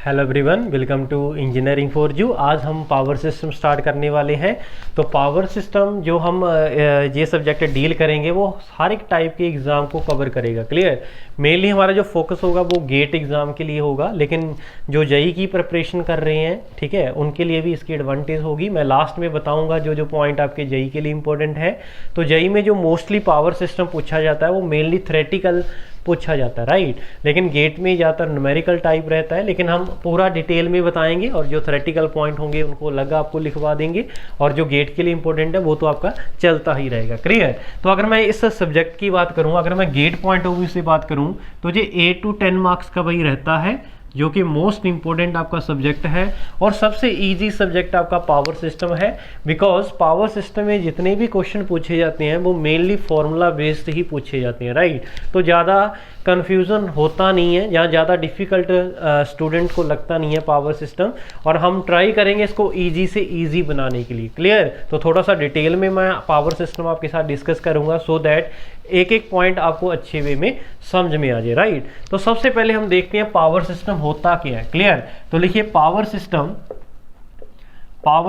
Hello everyone, welcome to engineering for you. आज हम power system start करने वाले हैं। तो पावर सिस्टम जो हम ये सब्जेक्ट डील करेंगे वो हर एक टाइप के एग्ज़ाम को कवर करेगा। क्लियर। मेनली हमारा जो फोकस होगा वो गेट एग्ज़ाम के लिए होगा, लेकिन जो जेई की प्रिपरेशन कर रहे हैं, ठीक है, उनके लिए भी इसकी एडवांटेज होगी। मैं लास्ट में बताऊँगा जो जो पॉइंट आपके जेई के लिए इंपॉर्टेंट है। तो जेई में जो मोस्टली पावर सिस्टम पूछा जाता है वो मेनली थ्योरेटिकल पूछा जाता है, राइट। लेकिन गेट में ज़्यादातर न्यूमेरिकल टाइप रहता है, लेकिन हम पूरा डिटेल में बताएंगे और जो थ्योरेटिकल पॉइंट होंगे उनको अलग आपको लिखवा देंगे, और जो गेट के लिए इंपॉर्टेंट है वो तो आपका चलता ही रहेगा। क्लियर। तो अगर मैं इस सब्जेक्ट की बात करूँ, अगर मैं गेट पॉइंट ऑफ व्यू से बात करूँ तो ये 8 to 10 मार्क्स का वही रहता है, जो कि मोस्ट इंपॉर्टेंट आपका सब्जेक्ट है और सबसे इजी सब्जेक्ट आपका पावर सिस्टम है। बिकॉज पावर सिस्टम में जितने भी क्वेश्चन पूछे जाते हैं वो मेनली फॉर्मूला बेस्ड ही पूछे जाते हैं, राइट। तो ज़्यादा कन्फ्यूज़न होता नहीं है, यहाँ ज़्यादा डिफ़िकल्ट स्टूडेंट को लगता नहीं है पावर सिस्टम, और हम ट्राई करेंगे इसको ईजी से ईजी बनाने के लिए। क्लियर। तो थोड़ा सा डिटेल में मैं पावर सिस्टम आपके साथ डिस्कस करूँगा, सो दैट एक एक पॉइंट आपको अच्छे वे में समझ में आ जाए, राइट। तो सबसे पहले हम देखते हैं पावर सिस्टम होता क्या है। क्लियर। तो लिखिए power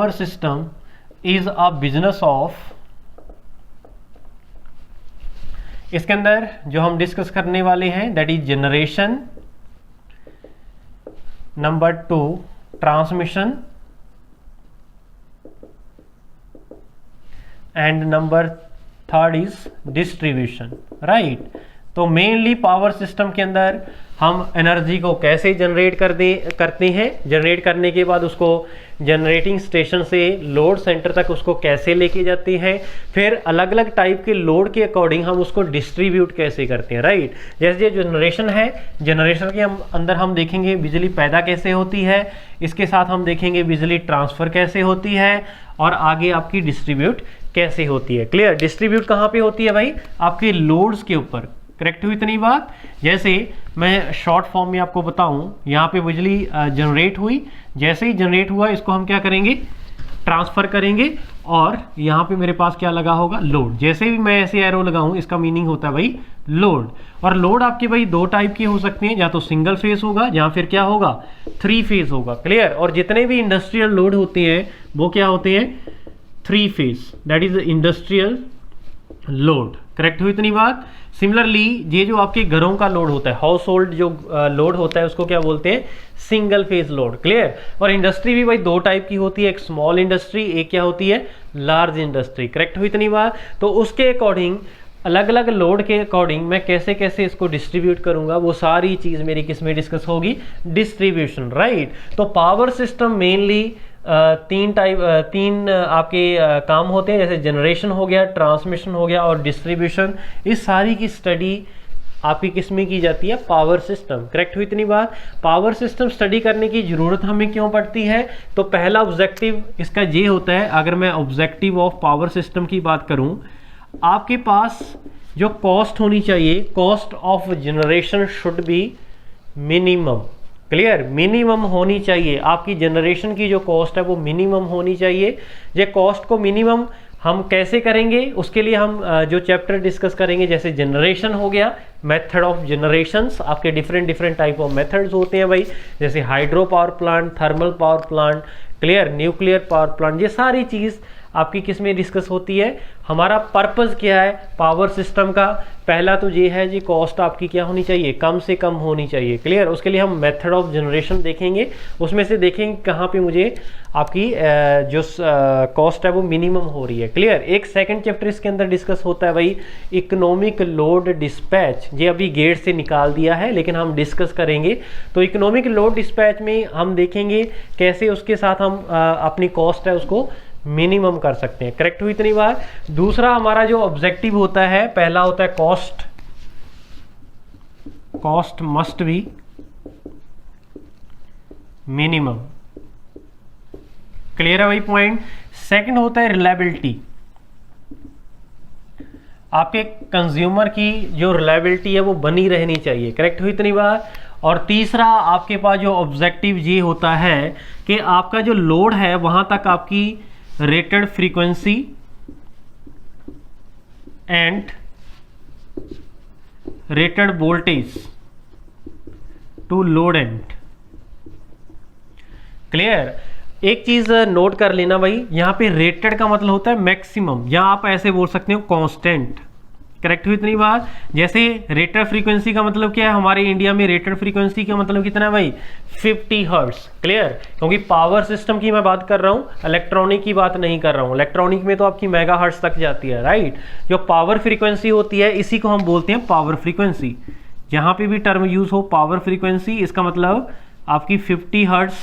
system is a business of, इसके अंदर जो हम डिस्कस करने वाले हैं that is generation, number 2 transmission, and number 3 is distribution, right. तो मेनली पावर सिस्टम के अंदर हम एनर्जी को कैसे जनरेट करते हैं, जनरेट करने के बाद उसको जनरेटिंग स्टेशन से लोड सेंटर तक उसको कैसे लेके जाते हैं, फिर अलग अलग टाइप के लोड के अकॉर्डिंग हम उसको डिस्ट्रीब्यूट कैसे करते हैं, राइट। जैसे ये जनरेशन है, जनरेशन के अंदर हम देखेंगे बिजली पैदा कैसे होती है, इसके साथ हम देखेंगे बिजली ट्रांसफ़र कैसे होती है, और आगे आपकी डिस्ट्रीब्यूट कैसे होती है। क्लियर। डिस्ट्रीब्यूट कहाँ पे होती है भाई? आपके लोड्स के ऊपर। करेक्ट हुई इतनी बात। जैसे मैं शॉर्ट फॉर्म में आपको बताऊं, यहाँ पे बिजली जनरेट हुई, जैसे ही जनरेट हुआ इसको हम क्या करेंगे, ट्रांसफ़र करेंगे, और यहाँ पे मेरे पास क्या लगा होगा, लोड। जैसे भी मैं ऐसे एरो लगाऊं इसका मीनिंग होता है भाई लोड। और लोड आपके भाई दो टाइप के हो सकते हैं, या तो सिंगल फेज होगा या फिर क्या होगा, 3 फेज होगा। क्लियर। और जितने भी इंडस्ट्रियल लोड होते हैं वो क्या होते हैं, 3 phase, that is industrial load. Correct हुई इतनी बात। सिमिलरली ये जो आपके घरों का लोड होता है, हाउस होल्ड जो लोड होता है उसको क्या बोलते हैं, सिंगल फेज लोड। क्लियर। और इंडस्ट्री भी भाई दो टाइप की होती है, एक स्मॉल इंडस्ट्री, एक क्या होती है, लार्ज इंडस्ट्री। करेक्ट हुई इतनी बात। तो उसके अकॉर्डिंग अलग अलग लोड के अकॉर्डिंग मैं कैसे कैसे इसको डिस्ट्रीब्यूट करूंगा, वो सारी चीज मेरी किस में डिस्कस होगी, डिस्ट्रीब्यूशन, राइट। तो पावर सिस्टम मेनली तीन आपके काम होते हैं, जैसे जनरेशन हो गया, ट्रांसमिशन हो गया और डिस्ट्रीब्यूशन। इस सारी की स्टडी आपकी किस में की जाती है, पावर सिस्टम। करेक्ट हुई इतनी बात। पावर सिस्टम स्टडी करने की जरूरत हमें क्यों पड़ती है? तो पहला ऑब्जेक्टिव इसका ये होता है, अगर मैं ऑब्जेक्टिव ऑफ पावर सिस्टम की बात करूं, आपके पास जो कॉस्ट होनी चाहिए, cost of generation should be minimum. Clear. Minimum होनी चाहिए, आपकी जनरेशन की जो कॉस्ट है वो मिनिमम होनी चाहिए। ये कॉस्ट को मिनिमम हम कैसे करेंगे, उसके लिए हम जो चैप्टर डिस्कस करेंगे, जैसे जनरेशन हो गया, मेथड ऑफ जनरेशंस, आपके डिफरेंट टाइप ऑफ मेथड्स होते हैं भाई, जैसे hydro power plant, thermal power plant, clear, nuclear power plant. ये सारी चीज़ आपकी किस में डिस्कस होती है। हमारा पर्पस क्या है पावर सिस्टम का? पहला तो ये है जी, कॉस्ट आपकी क्या होनी चाहिए, कम से कम होनी चाहिए। क्लियर। उसके लिए हम मेथड ऑफ जनरेशन देखेंगे, उसमें से देखेंगे कहाँ पे मुझे आपकी जो कॉस्ट है वो मिनिमम हो रही है। क्लियर। एक सेकंड चैप्टर इसके अंदर डिस्कस होता है भाई इकोनॉमिक लोड डिस्पैच। ये अभी गेट से निकाल दिया है, लेकिन हम डिस्कस करेंगे। तो इकोनॉमिक लोड डिस्पैच में हम देखेंगे कैसे उसके साथ हम अपनी कॉस्ट है उसको मिनिमम कर सकते हैं। करेक्ट हुई इतनी बार। दूसरा हमारा जो ऑब्जेक्टिव होता है, पहला होता है cost must be minimum. Clear है भाई पॉइंट। सेकंड होता है रिलायबिलिटी, आपके कंज्यूमर की जो रिलायबिलिटी है वो बनी रहनी चाहिए। करेक्ट हुई इतनी बार। और तीसरा आपके पास जो ऑब्जेक्टिव ये होता है कि आपका जो लोड है वहां तक आपकी rated frequency and rated voltage to load and clear. एक चीज नोट कर लेना भाई, यहाँ पे रेटेड का मतलब होता है मैक्सिमम, या आप ऐसे बोल सकते हो कांस्टेंट। करेक्ट हुई इतनी बात। जैसे रेटेड फ्रीक्वेंसी का मतलब क्या है, हमारे इंडिया में रेटेड फ्रीक्वेंसी का मतलब कितना है भाई, 50 हर्ट्ज। क्लियर, क्योंकि पावर सिस्टम की मैं बात कर रहा हूँ, इलेक्ट्रॉनिक की बात नहीं कर रहा हूँ। इलेक्ट्रॉनिक में तो आपकी मेगा हर्ट्ज तक जाती है, राइट। जो पावर फ्रीक्वेंसी होती है इसी को हम बोलते हैं पावर फ्रीक्वेंसी। जहाँ पे भी टर्म यूज हो पावर फ्रीक्वेंसी, इसका मतलब आपकी 50 हर्ट्ज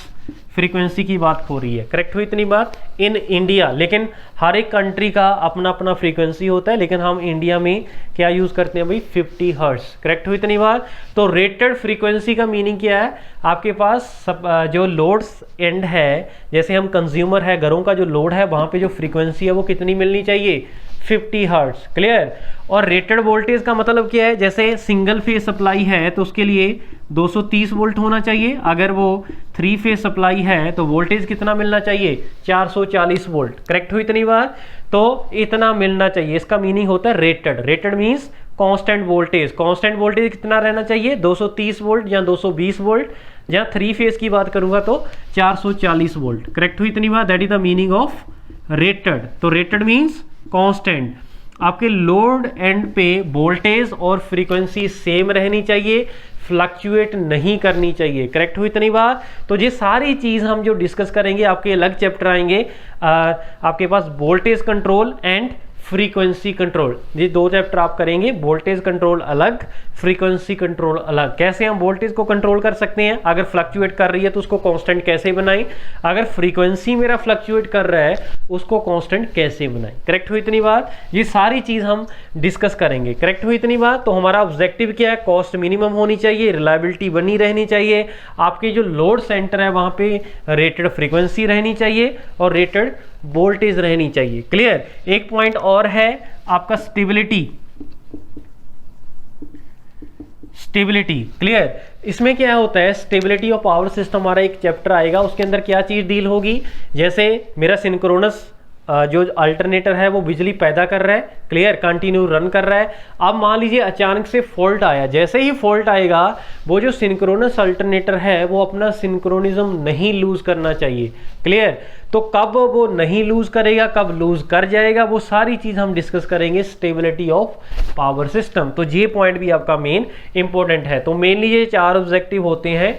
फ्रीक्वेंसी की बात हो रही है। करेक्ट हुई इतनी बात। इन इंडिया, लेकिन हर एक कंट्री का अपना अपना फ्रीक्वेंसी होता है, लेकिन हम इंडिया में क्या यूज करते हैं भाई, 50 हर्ट्ज। करेक्ट हुई इतनी बात। तो रेटेड फ्रीक्वेंसी का मीनिंग क्या है, आपके पास जो लोड्स एंड है, जैसे हम कंज्यूमर है, घरों का जो लोड है, वहां पे जो फ्रीक्वेंसी है वो कितनी मिलनी चाहिए, 50 हर्ट्ज। क्लियर। और रेटेड वोल्टेज का मतलब क्या है, जैसे सिंगल फेज सप्लाई है तो उसके लिए 230 वोल्ट होना चाहिए। अगर वो 3 फेज सप्लाई है तो वोल्टेज कितना मिलना चाहिए, 440 वोल्ट। करेक्ट हुई इतनी बात। तो इतना मिलना चाहिए, इसका मीनिंग होता है rated. Rated means constant voltage. Constant voltage कितना रहना चाहिए, 230 वोल्ट या 220 वोल्ट। जहाँ 3 फेज की बात करूंगा तो 440 वोल्ट। करेक्ट हुई इतनी बात। That is the meaning of rated. तो रेटेड मीन्स कांस्टेंट। आपके लोड एंड पे वोल्टेज और फ्रीक्वेंसी सेम रहनी चाहिए, फ्लक्चुएट नहीं करनी चाहिए। करेक्ट हुई इतनी बात। तो ये सारी चीज हम जो डिस्कस करेंगे, आपके अलग चैप्टर आएंगे, आपके पास voltage control and frequency control. ये 2 चैप्टर आप करेंगे, वोल्टेज कंट्रोल अलग, फ्रीक्वेंसी कंट्रोल अलग। कैसे हम वोल्टेज को कंट्रोल कर सकते हैं, अगर फ्लक्चुएट कर रही है तो उसको कांस्टेंट कैसे बनाएं, अगर फ्रीक्वेंसी मेरा फ्लक्चुएट कर रहा है उसको कांस्टेंट कैसे बनाएं। करेक्ट हुई इतनी बात। ये सारी चीज हम डिस्कस करेंगे। करेक्ट हुई इतनी बात। तो हमारा ऑब्जेक्टिव क्या है, कॉस्ट मिनिमम होनी चाहिए, रिलायबिलिटी बनी रहनी चाहिए, आपके जो लोड सेंटर है वहां पे रेटेड फ्रीक्वेंसी रहनी चाहिए और रेटेड वोल्टेज रहनी चाहिए। क्लियर। एक पॉइंट और है आपका स्टेबिलिटी। स्टेबिलिटी। क्लियर। इसमें क्या होता है, स्टेबिलिटी ऑफ पावर सिस्टम हमारा एक चैप्टर आएगा, उसके अंदर क्या चीज डील होगी, जैसे मेरा सिंक्रोनस जो अल्टरनेटर है वो बिजली पैदा कर रहा है, क्लियर, कंटिन्यू रन कर रहा है। अब मान लीजिए अचानक से फॉल्ट आया, जैसे ही फॉल्ट आएगा वो जो सिंक्रोनस अल्टरनेटर है वो अपना सिंक्रोनिज्म नहीं लूज करना चाहिए। क्लियर। तो कब वो नहीं लूज करेगा, कब लूज कर जाएगा, वो सारी चीज हम डिस्कस करेंगे स्टेबिलिटी ऑफ पावर सिस्टम। तो ये पॉइंट भी आपका मेन इंपॉर्टेंट है। तो मेनली ये 4 ऑब्जेक्टिव होते हैं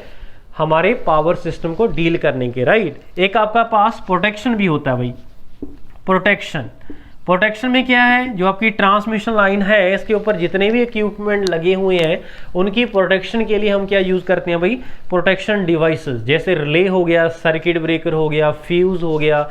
हमारे पावर सिस्टम को डील करने के, राइट। एक आपका पास प्रोटेक्शन भी होता है भाई। प्रोटेक्शन। प्रोटेक्शन में क्या है, जो आपकी ट्रांसमिशन लाइन है इसके ऊपर जितने भी इक्विपमेंट लगे हुए हैं उनकी प्रोटेक्शन के लिए हम क्या यूज करते हैं भाई, प्रोटेक्शन डिवाइसेस। जैसे रिले हो गया, सर्किट ब्रेकर हो गया, फ्यूज हो गया,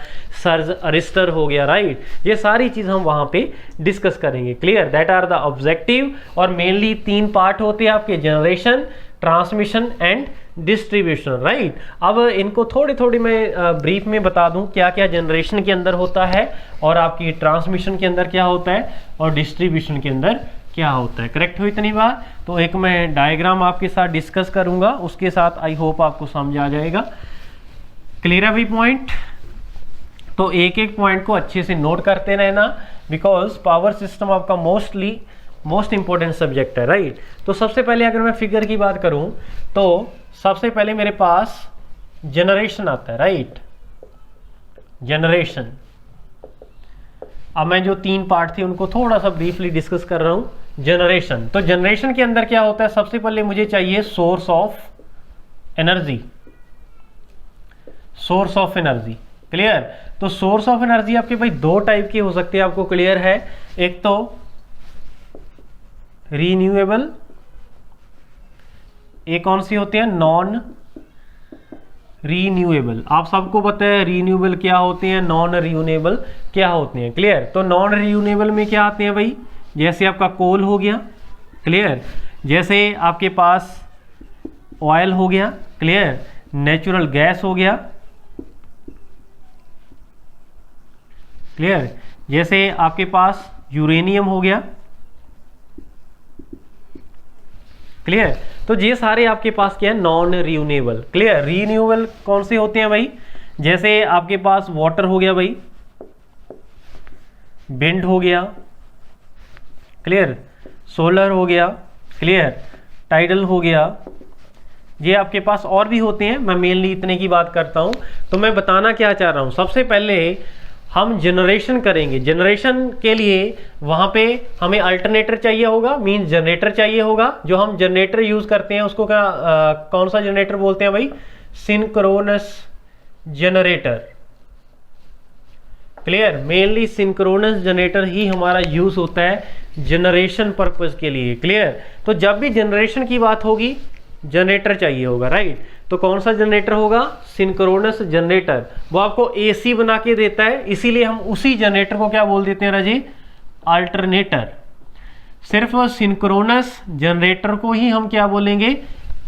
सर्ज अरिस्टर हो गया, राइट। ये सारी चीज हम वहां पे डिस्कस करेंगे। Clear. That are the objective. और मेनली 3 पार्ट होते हैं आपके, generation, transmission and distribution, right. अब इनको थोड़ी थोड़ी मैं ब्रीफ में बता दूं क्या क्या जनरेशन के अंदर होता है और आपकी ट्रांसमिशन के अंदर क्या होता है और डिस्ट्रीब्यूशन के अंदर क्या होता है। करेक्ट हुई इतनी बात। तो एक मैं डायग्राम आपके साथ डिस्कस करूंगा, उसके साथ आई होप आपको समझ आ जाएगा। क्लियर है भाई पॉइंट। तो एक एक पॉइंट को अच्छे से नोट करते रहना, बिकॉज पावर सिस्टम आपका मोस्ट इंपॉर्टेंट सब्जेक्ट है, राइट। तो सबसे पहले अगर मैं फिगर की बात करूं तो सबसे पहले मेरे पास जनरेशन आता है, राइट। जनरेशन। अब मैं जो 3 पार्ट थे उनको थोड़ा सा ब्रीफली डिस्कस कर रहा हूं। जनरेशन। तो जनरेशन के अंदर क्या होता है, सबसे पहले मुझे चाहिए source of energy. Source of energy. Clear. तो सोर्स ऑफ एनर्जी आपके भाई 2 टाइप के हो सकते हैं, आपको क्लियर है। एक तो रीन्यूएबल, एक कौन सी होती है, नॉन रीन्यूएबल। आप सबको पता है रीन्यूएबल क्या होते हैं, नॉन रीन्यूएबल क्या होते हैं। क्लियर। तो नॉन रीन्यूएबल में क्या आते हैं भाई, जैसे आपका कोल हो गया, क्लियर, जैसे आपके पास ऑयल हो गया, क्लियर, नेचुरल गैस हो गया, क्लियर, जैसे आपके पास यूरेनियम हो गया, क्लियर। तो ये सारे आपके पास क्या है, नॉन रिन्यूएबल। क्लियर। रिन्यूएबल कौन से होते हैं भाई, जैसे आपके पास वाटर हो गया भाई, विंड हो गया, क्लियर, सोलर हो गया, क्लियर, टाइडल हो गया, ये आपके पास और भी होते हैं, मैं मेनली इतने की बात करता हूँ। तो मैं बताना क्या चाह रहा हूँ, सबसे पहले हम जनरेशन करेंगे। जनरेशन के लिए वहाँ पे हमें अल्टरनेटर चाहिए होगा, मींस जनरेटर चाहिए होगा। जो हम जनरेटर यूज़ करते हैं उसको क्या कौन सा जनरेटर बोलते हैं भाई? Synchronous generator. Clear? Mainly synchronous generator ही हमारा यूज़ होता है जनरेशन पर्पस के लिए। क्लियर? तो जब भी जनरेशन की बात होगी जनरेटर चाहिए होगा, राइट? तो कौन सा जनरेटर होगा? Synchronous generator. वो आपको एसी बना के देता है, इसीलिए हम उसी जनरेटर को क्या बोल देते हैं राजी? अल्टरनेटर। सिर्फ सिंक्रोनस जनरेटर को ही हम क्या बोलेंगे?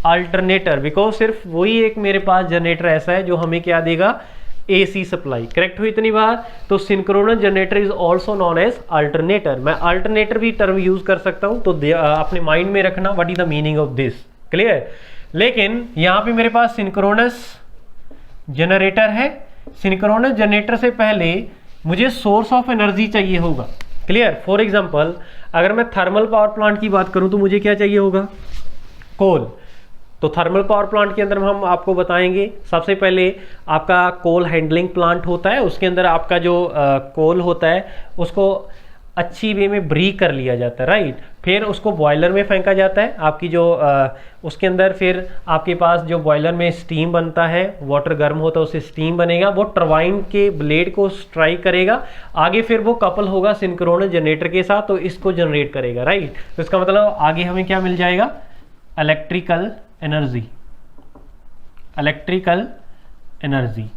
अल्टरनेटर, बिकॉज सिर्फ वही एक मेरे पास जनरेटर ऐसा है जो हमें क्या देगा? AC supply. करेक्ट हुई इतनी बात? तो synchronous generator is also known as alternator. मैं अल्टरनेटर भी टर्म यूज कर सकता हूं, तो अपने माइंड में रखना what is the meaning of this. Clear? लेकिन यहां पे मेरे पास सिंक्रोनस जनरेटर है। सिंक्रोनस जनरेटर से पहले मुझे सोर्स ऑफ एनर्जी चाहिए होगा। क्लियर? फॉर एग्जांपल अगर मैं थर्मल पावर प्लांट की बात करूं तो मुझे क्या चाहिए होगा? कोल। तो थर्मल पावर प्लांट के अंदर हम आपको बताएंगे, सबसे पहले आपका कोल हैंडलिंग प्लांट होता है, उसके अंदर आपका जो कोल होता है उसको अच्छी वे में ब्रीक कर लिया जाता है, राइट? फिर उसको बॉयलर में फेंका जाता है। आपकी जो उसके अंदर फिर आपके पास जो बॉयलर में स्टीम बनता है, वाटर गर्म होता है, उससे स्टीम बनेगा, वो टरबाइन के ब्लेड को स्ट्राइक करेगा, आगे फिर वो कपल होगा सिंक्रोनस जनरेटर के साथ, तो इसको जनरेट करेगा, राइट? तो इसका मतलब आगे हमें क्या मिल जाएगा? Electrical energy. इलेक्ट्रिकल एनर्जी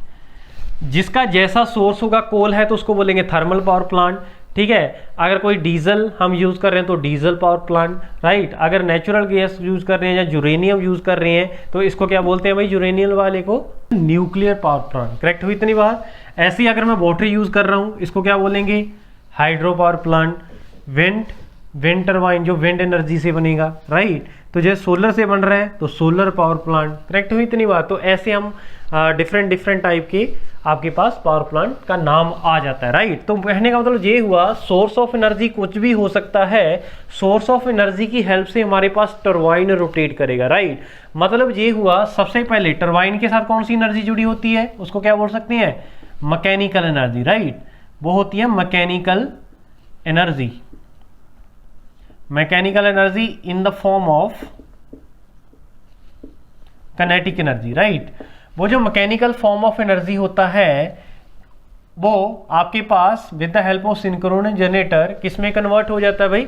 जिसका जैसा सोर्स होगा, कोल है तो उसको बोलेंगे थर्मल पावर प्लांट, ठीक है? अगर कोई डीजल हम यूज कर रहे हैं तो डीजल पावर प्लांट, राइट? अगर नेचुरल गैस यूज कर रहे हैं या यूरेनियम यूज कर रहे हैं तो इसको क्या बोलते हैं भाई? यूरेनियम वाले को न्यूक्लियर पावर प्लांट। करेक्ट हुई इतनी बात? ऐसे ही अगर मैं वाटर यूज कर रहा हूं इसको क्या बोलेंगे? Hydro power plant. Wind turbine जो विंड एनर्जी से बनेगा, राइट? तो जैसे सोलर से बन रहा है तो सोलर पावर प्लांट। करेक्ट हुई इतनी बात? तो ऐसे हम डिफरेंट टाइप के आपके पास पावर प्लांट का नाम आ जाता है, राइट? तो कहने का मतलब ये हुआ सोर्स ऑफ एनर्जी कुछ भी हो सकता है। सोर्स ऑफ एनर्जी की हेल्प से हमारे पास टरबाइन रोटेट करेगा, राइट? मतलब ये हुआ सबसे पहले टरबाइन के साथ कौन सी एनर्जी जुड़ी होती है उसको क्या बोल सकते हैं? Mechanical energy, right? वो होती है mechanical energy. Mechanical energy in the form of kinetic energy, right? वो जो मैकेनिकल फॉर्म ऑफ एनर्जी होता है वो आपके पास with the help of synchronous generator किस में कन्वर्ट हो जाता है भाई?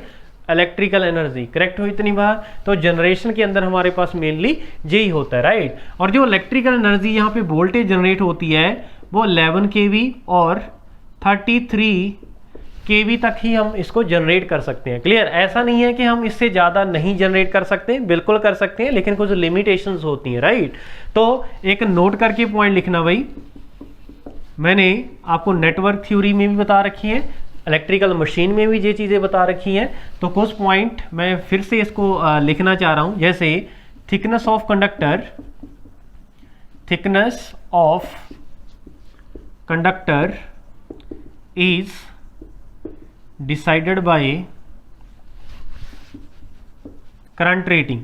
Electrical energy. करेक्ट हुई इतनी बात? तो जनरेशन के अंदर हमारे पास मेनली यही होता है, राइट? और जो इलेक्ट्रिकल एनर्जी यहाँ पे वोल्टेज जनरेट होती है वो 11 kV और 33 kV तक ही हम इसको जनरेट कर सकते हैं। क्लियर? ऐसा नहीं है कि हम इससे ज़्यादा नहीं जनरेट कर सकते, बिल्कुल कर सकते हैं, लेकिन कुछ लिमिटेशंस होती हैं, राइट? तो एक नोट करके पॉइंट लिखना भाई, मैंने आपको नेटवर्क थ्योरी में भी बता रखी है, इलेक्ट्रिकल मशीन में भी ये चीज़ें बता रखी हैं। तो कुछ पॉइंट मैं फिर से इसको लिखना चाह रहा हूँ, जैसे thickness of conductor, thickness of conductor is decided by current rating,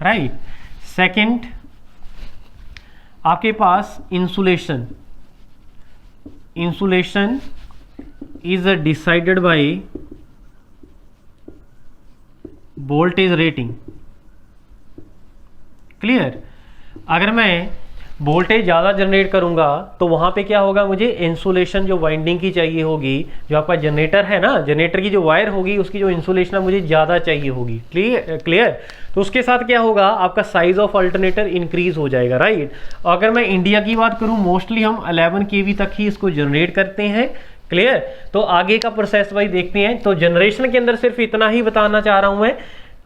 right? Second आपके पास insulation, insulation is decided by voltage rating. Clear? अगर मैं वोल्टेज ज़्यादा जनरेट करूंगा तो वहाँ पे क्या होगा? मुझे इंसुलेशन जो वाइंडिंग की चाहिए होगी, जो आपका जनरेटर है ना, जनरेटर की जो वायर होगी उसकी जो इंसुलेशन है मुझे ज़्यादा चाहिए होगी। क्लियर? तो उसके साथ क्या होगा? आपका साइज ऑफ अल्टरनेटर इंक्रीज हो जाएगा, राइट? अगर मैं इंडिया की बात करूँ मोस्टली हम 11 kV तक ही इसको जनरेट करते हैं। क्लियर? तो आगे का प्रोसेस भाई देखते हैं। तो जनरेशन के अंदर सिर्फ इतना ही बताना चाह रहा हूँ मैं।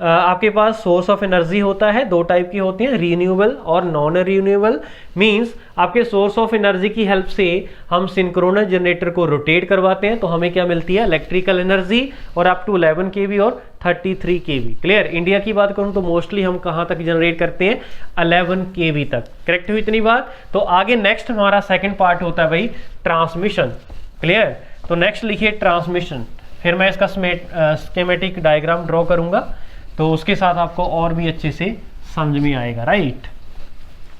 आपके पास सोर्स ऑफ एनर्जी होता है, दो टाइप की होती हैं, रीन्यूएबल और नॉन रीन्यूएबल। मींस आपके सोर्स ऑफ एनर्जी की हेल्प से हम सिंक्रोनस जनरेटर को रोटेट करवाते हैं तो हमें क्या मिलती है? इलेक्ट्रिकल एनर्जी, और अप टू 11 kV और 33 kV। क्लियर? इंडिया की बात करूं तो मोस्टली हम कहां तक जनरेट करते हैं? 11 kV तक। करेक्ट हुई इतनी बात? तो आगे नेक्स्ट हमारा सेकेंड पार्ट होता है भाई ट्रांसमिशन। क्लियर? तो नेक्स्ट लिखिए ट्रांसमिशन, फिर मैं इसका स्केमेटिक डायग्राम ड्रॉ करूंगा। तो उसके साथ आपको और भी अच्छे से समझ में आएगा, राइट।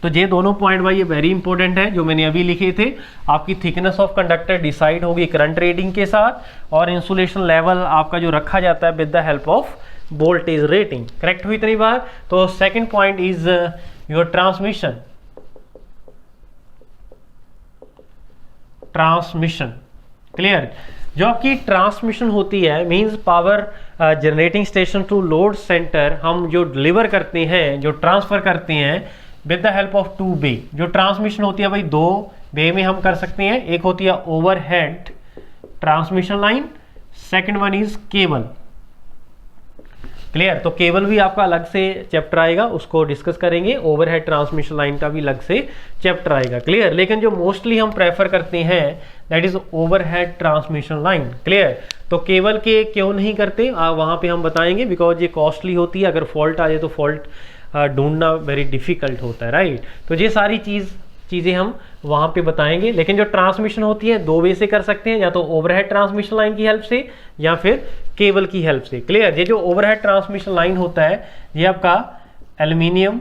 तो ये दोनों पॉइंट भाई ये वेरी इंपॉर्टेंट है जो मैंने अभी लिखे थे। आपकी थिकनेस ऑफ कंडक्टर डिसाइड होगी करंट रेटिंग के साथ, और इंसुलेशन लेवल आपका जो रखा जाता है with the help of voltage rating. Correct हुई इतनी बार। तो second point is your transmission. Clear. जो आपकी ट्रांसमिशन होती है means power generating station to load centre, हम जो डिलीवर करते हैं, जो ट्रांसफर करते हैं with the help of 2 way. जो ट्रांसमिशन होती है भाई 2 वे में हम कर सकते हैं। एक होती है overhead transmission line, second one is cable. Clear. तो केबल भी आपका अलग से चैप्टर आएगा, उसको डिस्कस करेंगे। ओवरहेड ट्रांसमिशन लाइन का भी अलग से चैप्टर आएगा। क्लियर। लेकिन जो मोस्टली हम प्रेफर करते हैं that is overhead transmission line. Clear. तो केबल के क्यों नहीं करते वहां पे हम बताएंगे, बिकॉज ये कॉस्टली होती है। अगर फॉल्ट आ जाए तो फॉल्ट ढूंढना वेरी डिफिकल्ट होता है, राइट। तो ये सारी चीज़ें हम वहाँ पे बताएंगे। लेकिन जो ट्रांसमिशन होती है 2 वे से कर सकते हैं, या तो ओवरहेड ट्रांसमिशन लाइन की हेल्प से या फिर केबल की हेल्प से। क्लियर। ये जो ओवरहेड ट्रांसमिशन लाइन होता है ये आपका एल्यूमिनियम,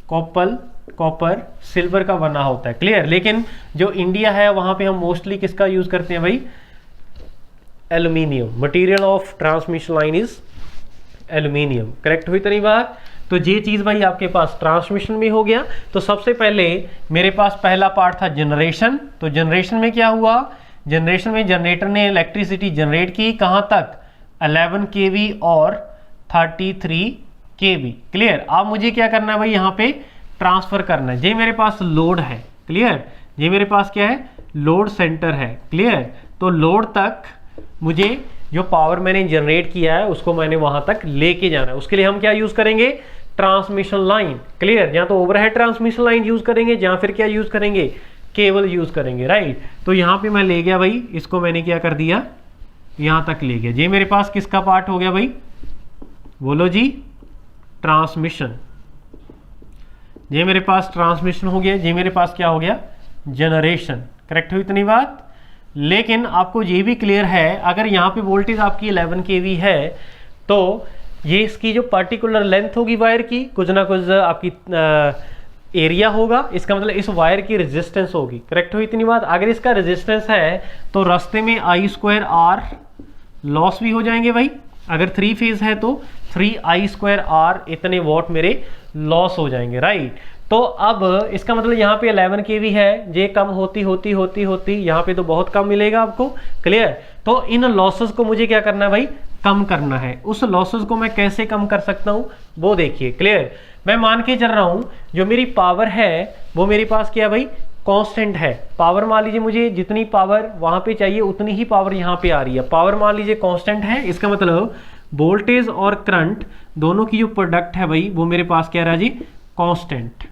कॉपर, सिल्वर का बना होता है। क्लियर। लेकिन जो इंडिया है वहाँ पे हम मोस्टली किसका यूज़ करते हैं भाई, aluminium. Material of transmission line is aluminium. Correct हुई इतनी बात। तो ये चीज़ भाई आपके पास ट्रांसमिशन में हो गया। तो सबसे पहले मेरे पास पहला पार्ट था जनरेशन। तो जनरेशन में क्या हुआ, जनरेशन में जनरेटर ने इलेक्ट्रिसिटी जनरेट की कहाँ तक, 11 kV और 33 kV। क्लियर। अब मुझे क्या करना है भाई, यहाँ पे ट्रांसफर करना है। ये मेरे पास लोड है। क्लियर। ये मेरे पास क्या है, लोड सेंटर है। क्लियर। तो लोड तक मुझे जो पावर मैंने जनरेट किया है उसको मैंने वहां तक लेके जाना है। उसके लिए हम क्या यूज करेंगे, ट्रांसमिशन लाइन। क्लियर। या तो ओवरहेड ट्रांसमिशन लाइन यूज करेंगे या फिर क्या यूज करेंगे, केबल यूज करेंगे, राइट। तो यहाँ पे मैं ले गया भाई, इसको मैंने क्या कर दिया, यहाँ तक ले गया। ये मेरे पास किसका पार्ट हो गया भाई, बोलो जी, ट्रांसमिशन। ये मेरे पास ट्रांसमिशन हो गया। ये मेरे पास क्या हो गया, जनरेशन। करेक्ट हुई इतनी बात। लेकिन आपको ये भी क्लियर है, अगर यहाँ पे वोल्टेज आपकी 11 kV है तो ये इसकी जो पर्टिकुलर लेंथ होगी वायर की, कुछ ना कुछ आपकी एरिया होगा। इसका मतलब इस वायर की रेजिस्टेंस होगी। करेक्ट हुई इतनी बात। अगर इसका रेजिस्टेंस है तो रास्ते में I²R लॉस भी हो जाएंगे भाई। अगर 3 फेज है तो 3I²R इतने वॉट मेरे लॉस हो जाएंगे, राइट। तो अब इसका मतलब यहाँ पे 11 kV है, ये कम होती यहाँ पे तो बहुत कम मिलेगा आपको। क्लियर। तो इन लॉसेस को मुझे क्या करना है भाई, कम करना है। उस लॉसेस को मैं कैसे कम कर सकता हूँ वो देखिए। क्लियर। मैं मान के चल रहा हूँ जो मेरी पावर है वो मेरे पास क्या भाई, कांस्टेंट है। पावर मान लीजिए मुझे जितनी पावर वहां पे चाहिए उतनी ही पावर यहाँ पे आ रही है। पावर मान लीजिए कांस्टेंट है, इसका मतलब वोल्टेज और करंट दोनों की जो प्रोडक्ट है भाई वो मेरे पास क्या रहा जी, कांस्टेंट।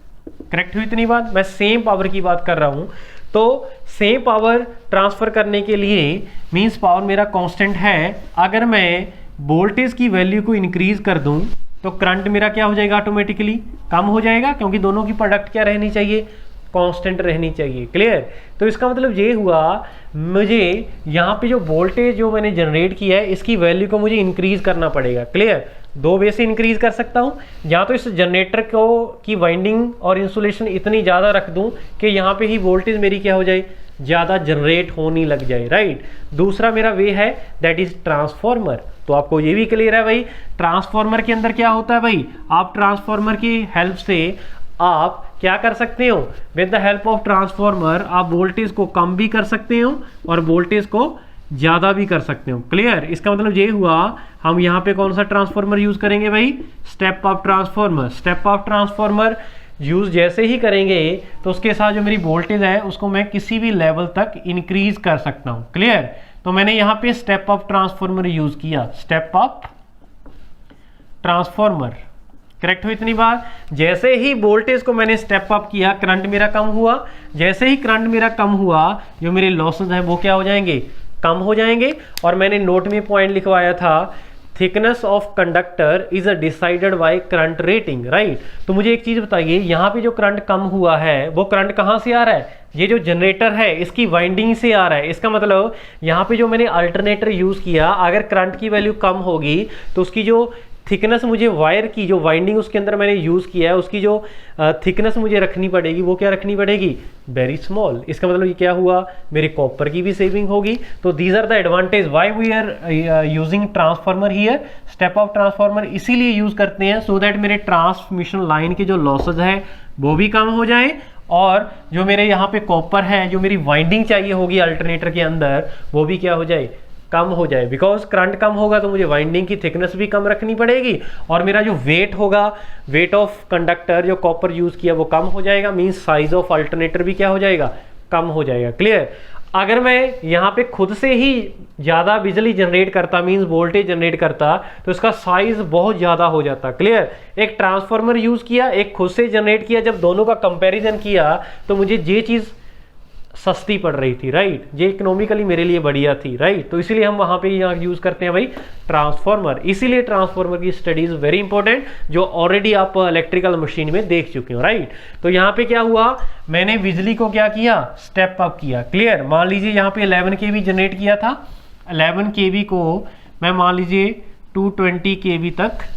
करेक्ट हुई इतनी बात। मैं सेम पावर की बात कर रहा हूं, तो सेम पावर ट्रांसफर करने के लिए मींस पावर मेरा कांस्टेंट है। अगर मैं वोल्टेज की वैल्यू को इंक्रीज कर दूं तो करंट मेरा क्या हो जाएगा, ऑटोमेटिकली कम हो जाएगा, क्योंकि दोनों की प्रोडक्ट क्या रहनी चाहिए, कांस्टेंट रहनी चाहिए। क्लियर। तो इसका मतलब ये हुआ मुझे यहाँ पे जो वोल्टेज जो मैंने जनरेट किया है इसकी वैल्यू को मुझे इंक्रीज करना पड़ेगा। क्लियर। 2 वे से इंक्रीज कर सकता हूँ, या तो इस जनरेटर को की वाइंडिंग और इंसुलेशन इतनी ज़्यादा रख दूँ कि यहाँ पे ही वोल्टेज मेरी क्या हो जाए, ज़्यादा जनरेट होने लग जाए, राइट। दूसरा मेरा वे है दैट इज ट्रांसफॉर्मर। तो आपको ये भी क्लियर है भाई, ट्रांसफॉर्मर के अंदर क्या होता है भाई, आप ट्रांसफॉर्मर की हेल्प से आप क्या कर सकते हो, with the help of transformer आप वोल्टेज को कम भी कर सकते हो और वोल्टेज को ज़्यादा भी कर सकते हो। क्लियर। इसका मतलब ये हुआ हम यहाँ पे कौन सा ट्रांसफॉर्मर यूज करेंगे भाई, step up transformer. Step up transformer use जैसे ही करेंगे तो उसके साथ जो मेरी वोल्टेज है उसको मैं किसी भी लेवल तक इंक्रीज कर सकता हूँ। क्लियर। तो मैंने यहाँ पे स्टेप अप ट्रांसफॉर्मर यूज किया, स्टेप अप ट्रांसफॉर्मर। करेक्ट हुई इतनी बात। जैसे ही वोल्टेज को मैंने स्टेप अप किया करंट मेरा कम हुआ। जैसे ही करंट मेरा कम हुआ जो मेरे लॉसेज हैं वो क्या हो जाएंगे, कम हो जाएंगे। और मैंने नोट में पॉइंट लिखवाया था, thickness of conductor is decided by current rating, right. तो मुझे एक चीज बताइए, यहाँ पे जो करंट कम हुआ है वो करंट कहाँ से आ रहा है, ये जो जनरेटर है इसकी वाइंडिंग से आ रहा है। इसका मतलब यहाँ पे जो मैंने अल्टरनेटर यूज किया, अगर करंट की वैल्यू कम होगी तो उसकी जो थिकनेस मुझे वायर की जो वाइंडिंग उसके अंदर मैंने यूज़ किया है उसकी जो थिकनेस मुझे रखनी पड़ेगी वो क्या रखनी पड़ेगी, वेरी स्मॉल। इसका मतलब ये क्या हुआ, मेरे कॉपर की भी सेविंग होगी। तो these are the advantage why we are using transformer here, step up transformer इसीलिए यूज़ करते हैं सो दैट मेरे ट्रांसमिशन लाइन के जो लॉसेज हैं वो भी कम हो जाए और जो मेरे यहाँ पे कॉपर है, जो मेरी वाइंडिंग चाहिए होगी अल्टरनेटर के अंदर, वो भी क्या हो जाए, कम हो जाए। बिकॉज करंट कम होगा तो मुझे वाइंडिंग की थिकनेस भी कम रखनी पड़ेगी और मेरा जो वेट होगा, वेट ऑफ कंडक्टर जो कॉपर यूज किया वो कम हो जाएगा, मींस साइज ऑफ अल्टरनेटर भी क्या हो जाएगा, कम हो जाएगा। क्लियर। अगर मैं यहाँ पे खुद से ही ज़्यादा बिजली जनरेट करता, मींस वोल्टेज जनरेट करता, तो इसका साइज बहुत ज़्यादा हो जाता। क्लियर। एक ट्रांसफार्मर यूज़ किया, एक खुद से जनरेट किया, जब दोनों का कंपैरिजन किया तो मुझे ये चीज़ सस्ती पड़ रही थी, राइट, ये इकोनॉमिकली मेरे लिए बढ़िया थी, राइट। तो इसीलिए हम वहाँ पे यहाँ यूज़ करते हैं भाई ट्रांसफार्मर। इसीलिए ट्रांसफार्मर की स्टडी इज़ वेरी इंपॉर्टेंट, जो ऑलरेडी आप इलेक्ट्रिकल मशीन में देख चुके हो, राइट। तो यहाँ पे क्या हुआ, मैंने बिजली को क्या किया, स्टेप अप किया। क्लियर। मान लीजिए यहाँ पे 11 kV जनरेट किया था, 11 kV को मैं मान लीजिए 220 kV तक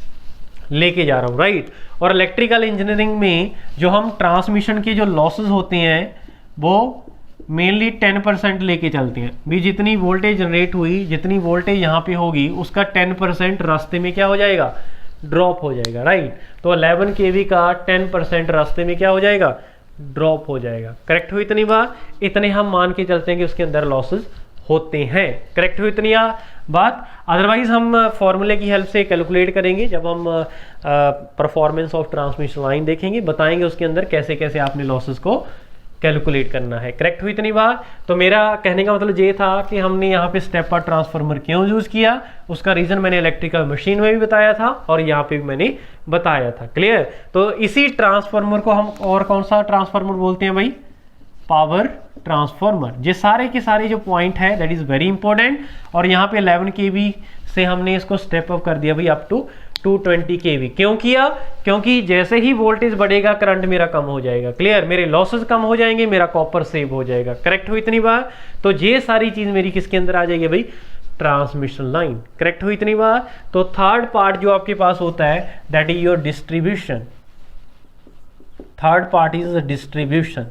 लेके जा रहा हूँ, राइट। और इलेक्ट्रिकल इंजीनियरिंग में जो हम ट्रांसमिशन के जो लॉसेज होते हैं वो मेनली 10% लेके चलते हैं भी। जितनी वोल्टेज जनरेट हुई, जितनी वोल्टेज यहाँ पे होगी, उसका 10% रास्ते में क्या हो जाएगा, ड्रॉप हो जाएगा, राइट। तो 11 kV का 10% रास्ते में क्या हो जाएगा, ड्रॉप हो जाएगा। करेक्ट हुई इतनी बात, इतने हम मान के चलते हैं कि उसके अंदर लॉसेज होते हैं। करेक्ट हुई इतनी बात। अदरवाइज हम फॉर्मूले की हेल्प से कैलकुलेट करेंगे जब हम परफॉर्मेंस ऑफ ट्रांसमिशन लाइन देखेंगे, बताएंगे उसके अंदर कैसे कैसे आपने लॉसेज को कैलकुलेट करना है। करेक्ट हुई इतनी बात। तो मेरा कहने का मतलब ये था कि हमने यहाँ पे स्टेप अप ट्रांसफार्मर क्यों यूज़ किया, उसका रीज़न मैंने इलेक्ट्रिकल मशीन में भी बताया था और यहाँ पे भी मैंने बताया था। क्लियर। तो इसी ट्रांसफार्मर को हम और कौन सा ट्रांसफार्मर बोलते हैं भाई, पावर ट्रांसफार्मर। ये सारे के सारे जो पॉइंट है दैट इज़ वेरी इंपॉर्टेंट। और यहाँ पे 11 kV से हमने इसको स्टेप अप कर दिया भाई अप टू 220 kV। क्यों किया, क्योंकि जैसे ही वोल्टेज बढ़ेगा करंट मेरा कम हो जाएगा। क्लियर। मेरे लॉसेस कम हो जाएंगे, मेरा कॉपर सेव हो जाएगा। करेक्ट हुई इतनी बात। तो ये सारी चीज मेरी किसके अंदर आ जाएगी भाई, ट्रांसमिशन लाइन। करेक्ट हुई इतनी बात। तो थर्ड पार्ट जो आपके पास होता है that is your distribution. Third part is distribution.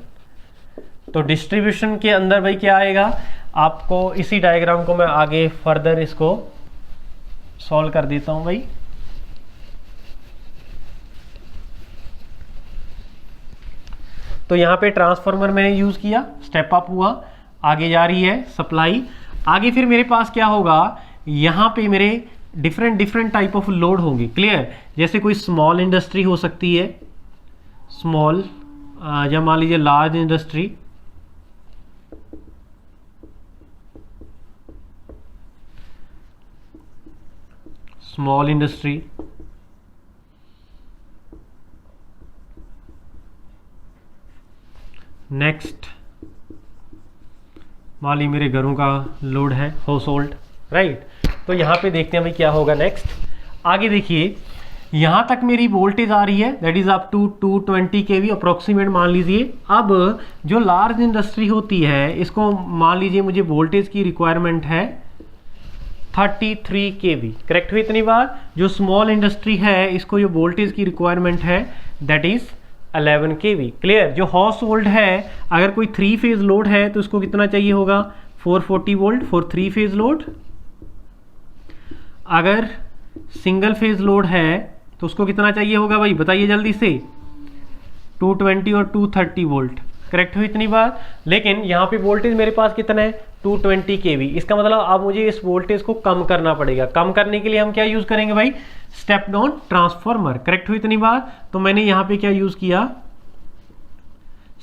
तो डिस्ट्रीब्यूशन के अंदर भाई क्या आएगा, आपको इसी डायग्राम को मैं आगे फर्दर इसको सॉल्व कर देता हूं भाई। तो यहाँ पे ट्रांसफार्मर मैंने यूज़ किया, स्टेप अप हुआ, आगे जा रही है सप्लाई। आगे फिर मेरे पास क्या होगा, यहाँ पे मेरे डिफरेंट टाइप ऑफ लोड होंगे। क्लियर। जैसे कोई स्मॉल इंडस्ट्री हो सकती है, स्मॉल, या मान लीजिए large industry, small industry, next मान ली मेरे घरों का लोड है, हाउस होल्ड, राइट। तो यहाँ पे देखते हैं भाई क्या होगा नेक्स्ट। आगे देखिए यहाँ तक मेरी वोल्टेज आ रही है that is up to 220 kV approximate मान लीजिए। अब जो लार्ज इंडस्ट्री होती है इसको मान लीजिए मुझे वोल्टेज की रिक्वायरमेंट है 33 kV। करेक्ट हुई इतनी बात। जो स्मॉल इंडस्ट्री है इसको जो वोल्टेज की रिक्वायरमेंट है दैट इज 11 kV। क्लियर। जो हाउस होल्ड है अगर कोई 3 फेज लोड है तो उसको कितना चाहिए होगा, 440 वोल्ट फॉर 3 फेज लोड। अगर सिंगल फेज लोड है तो उसको कितना चाहिए होगा भाई, बताइए जल्दी से, 220 और 230 वोल्ट। करेक्ट हुई इतनी बात। लेकिन यहाँ पे वोल्टेज मेरे पास कितना है, 220 kV। इसका मतलब अब मुझे इस वोल्टेज को कम करना पड़ेगा। कम करने के लिए हम क्या यूज करेंगे भाई, स्टेप डाउन ट्रांसफार्मर। करेक्ट हुई इतनी बात। तो मैंने यहाँ पे क्या यूज किया,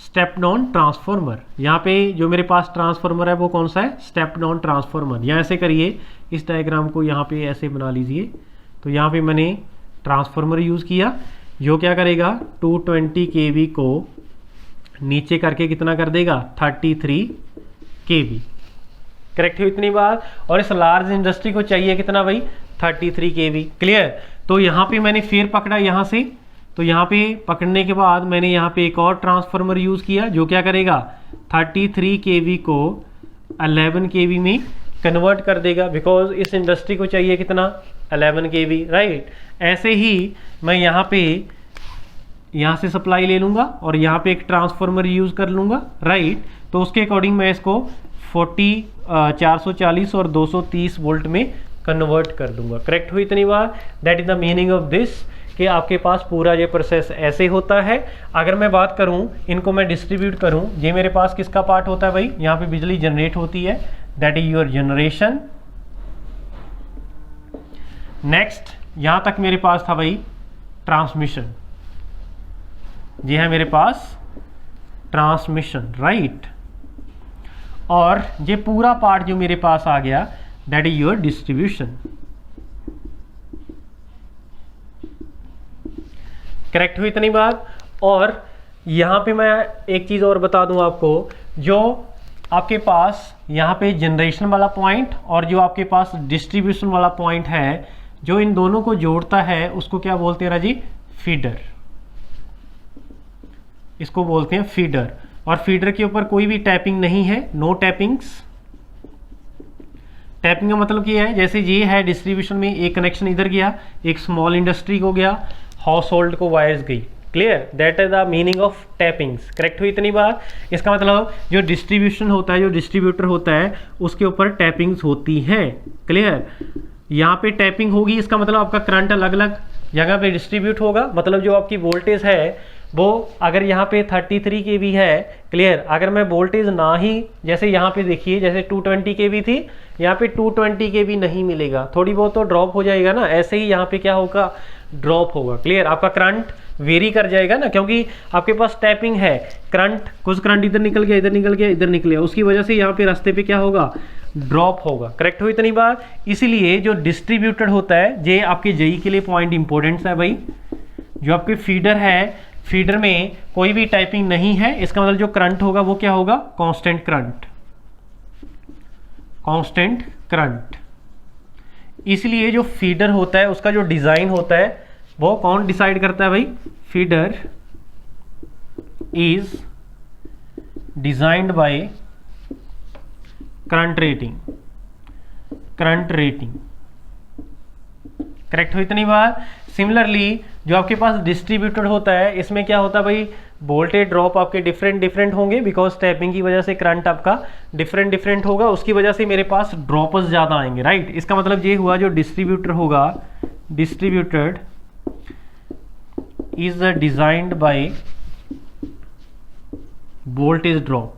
स्टेप डाउन ट्रांसफार्मर। यहाँ पे जो मेरे पास ट्रांसफार्मर है वो कौन सा है, स्टेप डाउन ट्रांसफार्मर। यहाँ ऐसे करिए, इस डायग्राम को यहाँ पे ऐसे बना लीजिए। तो यहाँ पे मैंने ट्रांसफार्मर यूज किया जो क्या करेगा, 220 kV को नीचे करके कितना कर देगा, 33 kV। करेक्ट है इतनी बात। और इस लार्ज इंडस्ट्री को चाहिए कितना भाई, 33 kV। क्लियर। तो यहाँ पे मैंने फिर पकड़ा यहाँ से, तो यहाँ पे पकड़ने के बाद मैंने यहाँ पे एक और ट्रांसफार्मर यूज किया जो क्या करेगा, 33 kV को 11 kV में कन्वर्ट कर देगा, बिकॉज इस इंडस्ट्री को चाहिए कितना 11 kV, राइट। ऐसे ही मैं यहाँ से सप्लाई ले लूँगा और यहाँ पे एक ट्रांसफार्मर यूज़ कर लूँगा, राइट। तो उसके अकॉर्डिंग मैं इसको 440 और 230 वोल्ट में कन्वर्ट कर दूंगा। करेक्ट हुई इतनी बार? That is the meaning of this कि आपके पास पूरा ये प्रोसेस ऐसे होता है। अगर मैं बात करूं, इनको मैं डिस्ट्रीब्यूट करूं, ये मेरे पास किसका पार्ट होता है भाई? यहाँ पे बिजली जनरेट होती है, that is your generation. Next यहाँ तक मेरे पास था भाई ट्रांसमिशन, ये है मेरे पास ट्रांसमिशन, राइट। और ये पूरा पार्ट जो मेरे पास आ गया that is your distribution. Correct हुई इतनी बात? और यहां पे मैं एक चीज और बता दूं आपको, जो आपके पास यहाँ पे जनरेशन वाला पॉइंट और जो आपके पास डिस्ट्रीब्यूशन वाला पॉइंट है, जो इन दोनों को जोड़ता है उसको क्या बोलते हैं राजी? फीडर। इसको बोलते हैं फीडर। और फीडर के ऊपर कोई भी टैपिंग नहीं है, नो टैपिंग्स। टैपिंग का मतलब क्या है? जैसे ये है डिस्ट्रीब्यूशन में, एक कनेक्शन इधर गया, एक स्मॉल इंडस्ट्री को गया, हाउस होल्ड को वायर्स गई। Clear? That is the meaning of tappings. Correct हुई इतनी बात? इसका मतलब जो डिस्ट्रीब्यूशन होता है, जो डिस्ट्रीब्यूटर होता है, उसके ऊपर टैपिंग्स होती हैं। क्लियर? यहाँ पे टैपिंग होगी, इसका मतलब आपका करंट अलग अलग जगह पे डिस्ट्रीब्यूट होगा। मतलब जो आपकी वोल्टेज है वो अगर यहाँ पे 33 kV है, क्लियर, अगर मैं वोल्टेज ना ही, जैसे यहाँ पे देखिए, जैसे 220 kV थी, यहाँ पे 220 kV नहीं मिलेगा, थोड़ी बहुत तो ड्रॉप हो जाएगा ना, ऐसे ही यहाँ पे क्या होगा? ड्रॉप होगा। क्लियर? आपका करंट वेरी कर जाएगा ना, क्योंकि आपके पास टैपिंग है। करंट, कुछ करंट इधर निकल गया, इधर निकल गया, इधर निकल गया, उसकी वजह से यहाँ पे रास्ते पे क्या होगा? ड्रॉप होगा। करेक्ट हुई इतनी बात? इसीलिए जो डिस्ट्रीब्यूटेड होता है, ये आपके जेई के लिए पॉइंट इंपॉर्टेंट है भाई। जो आपके फीडर है, फीडर में कोई भी टाइपिंग नहीं है, इसका मतलब जो करंट होगा वो क्या होगा? Constant current, constant current. इसलिए जो फीडर होता है उसका जो डिजाइन होता है वो कौन डिसाइड करता है भाई? Feeder is designed by current rating, current rating. Correct हुई इतनी बार? सिमिलरली जो आपके पास डिस्ट्रीब्यूटर होता है, इसमें क्या होता है भाई? वोल्टेज ड्रॉप आपके डिफरेंट होंगे, बिकॉज टैपिंग की वजह से करंट आपका डिफरेंट होगा, उसकी वजह से मेरे पास ड्रॉपर्स ज़्यादा आएंगे, राइट। इसका मतलब ये हुआ जो डिस्ट्रीब्यूटर होगा, distributed is designed by voltage drop.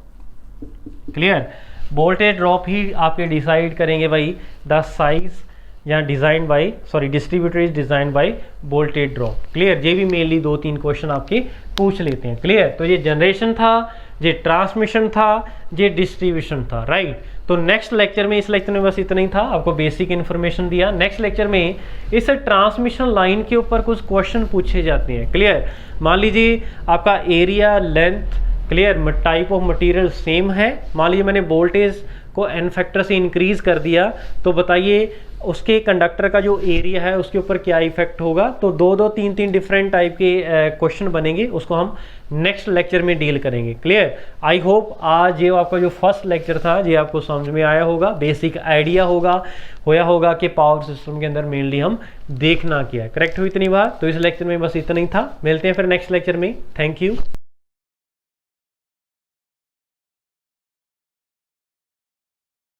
Clear? Voltage drop ही आपके डिसाइड करेंगे भाई द साइज, या design by, sorry, distributor is design by voltage drop. Clear? ये भी मेनली 2-3 क्वेश्चन आपके पूछ लेते हैं। क्लियर? तो ये जनरेशन था, ये ट्रांसमिशन था, ये डिस्ट्रीब्यूशन था, राइट। तो नेक्स्ट लेक्चर में, इस लेक्चर में बस इतना ही था, आपको बेसिक इन्फॉर्मेशन दिया। नेक्स्ट लेक्चर में इस ट्रांसमिशन लाइन के ऊपर कुछ क्वेश्चन पूछे जाते हैं। क्लियर? मान लीजिए आपका area, length, clear, type of material same है, मान लीजिए मैंने वोल्टेज को n फैक्टर से इंक्रीज कर दिया, तो बताइए उसके कंडक्टर का जो एरिया है उसके ऊपर क्या इफेक्ट होगा। तो 2-2, 3-3 डिफरेंट टाइप के क्वेश्चन बनेंगे, उसको हम नेक्स्ट लेक्चर में डील करेंगे। क्लियर? आई होप आज ये आपका जो फर्स्ट लेक्चर था ये आपको समझ में आया होगा, बेसिक आइडिया होगा कि पावर सिस्टम के अंदर मेनली हम देखना क्या है। करेक्ट हुई इतनी बात? तो इस लेक्चर में बस इतना ही था, मिलते हैं फिर नेक्स्ट लेक्चर में। Thank you.